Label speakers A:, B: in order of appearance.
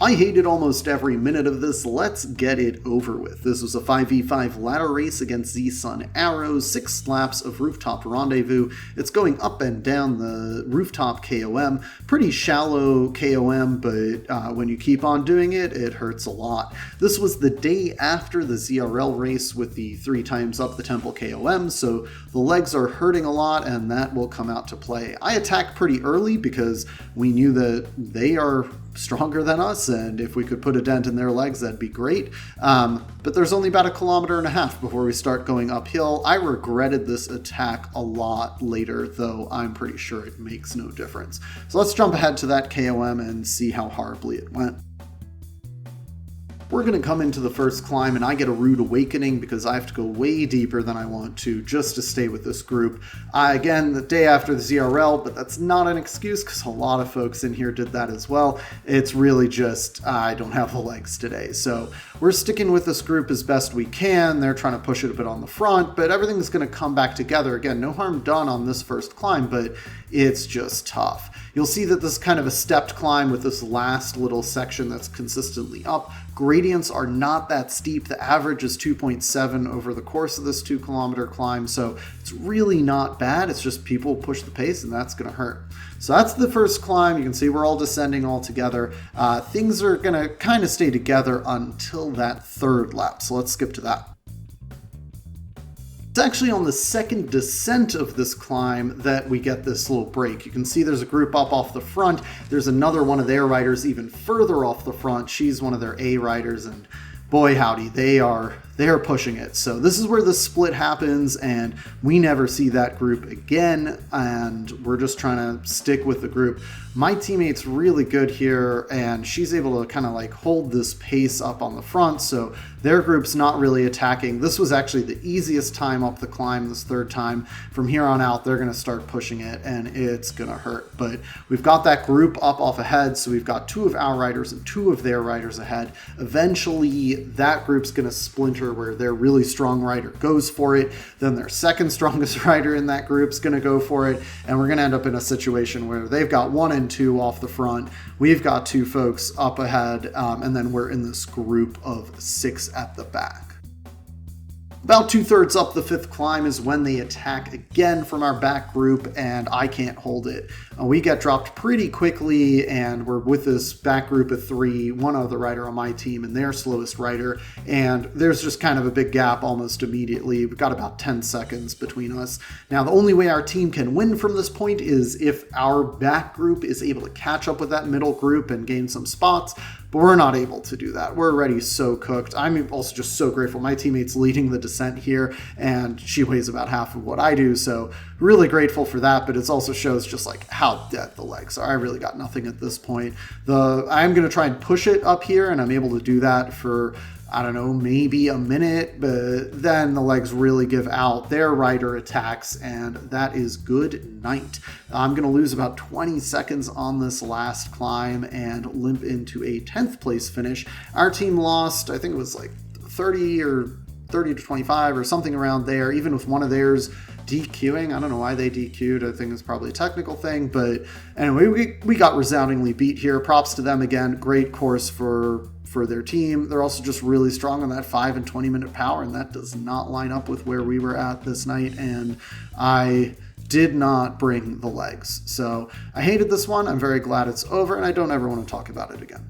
A: I hated almost every minute of this. Let's get it over with. This was a 5v5 ladder race against ZSUNR, 6 laps of Rooftop Rendezvous. It's going up and down the Rooftop KOM. Pretty shallow KOM, but when you keep on doing it, it hurts a lot. This was the day after the ZRL race with the 3 times up the temple KOM, so the legs are hurting a lot, and that will come out to play. I attacked pretty early because we knew that they are stronger than us, and if we could put a dent in their legs, that'd be great. But there's only about 1.5 kilometers before we start going uphill. I regretted this attack a lot later, though I'm pretty sure it makes no difference. So let's jump ahead to that KOM and see how horribly it went. We're going to come into the first climb, and I get a rude awakening because I have to go way deeper than I want to just to stay with this group. Again, the day after the ZRL, but that's not an excuse because a lot of folks in here did that as well. It's really just I don't have the legs today. So we're sticking with this group as best we can. They're trying to push it a bit on the front, but everything's going to come back together. Again, no harm done on this first climb, but it's just tough. You'll see that this is kind of a stepped climb with this last little section that's consistently up. Gradients are not that steep. The average is 2.7 over the course of this 2 kilometer climb, so it's really not bad. It's just people push the pace, and that's going to hurt. So that's the first climb. You can see we're all descending all together. Things are going to kind of stay together until that third lap, so let's skip to that. It's actually on the second descent of this climb that we get this little break. You can see there's a group up off the front. There's another one of their riders even further off the front. She's one of their A riders, and boy howdy, they are pushing it. So this is where the split happens, and we never see that group again, and we're just trying to stick with the group. My teammate's really good here, and she's able to kind of like hold this pace up on the front, so their group's not really attacking. This was actually the easiest time up the climb this third time. From here on out, they're going to start pushing it, and it's going to hurt. But we've got that group up off ahead, so we've got 2 of our riders and 2 of their riders ahead. Eventually, that group's going to splinter where their really strong rider goes for it, then their second strongest rider in that group's going to go for it, and we're going to end up in a situation where they've got 1 and 2 off the front, we've got 2 folks up ahead, and then we're in this group of 6 at the back. About 2/3 up the 5th climb is when they attack again from our back group, and I can't hold it. We get dropped pretty quickly, and we're with this back group of 3, 1 other rider on my team and their slowest rider, and there's just kind of a big gap almost immediately. We've got about 10 seconds between us. Now, the only way our team can win from this point is if our back group is able to catch up with that middle group and gain some spots, but we're not able to do that. We're already so cooked. I'm also just so grateful. My teammate's leading the descent here, and she weighs about half of what I do, so really grateful for that, but it also shows just like how dead the legs are. I really got nothing at this point. I'm going to try and push it up here, and I'm able to do that for, I don't know, maybe a minute, but then the legs really give out. Their rider attacks, and that is good night. I'm going to lose about 20 seconds on this last climb and limp into a 10th place finish. Our team lost, I think it was like 30 to 25 or something around there, even with one of theirs DQing. I don't know why they DQ'd. I think it's probably a technical thing, but anyway, we got resoundingly beat here. Props to them again. Great course for their team. They're also just really strong on that 5 and 20 minute power, and that does not line up with where we were at this night, and I did not bring the legs. So I hated this one. I'm very glad it's over, and I don't ever want to talk about it again.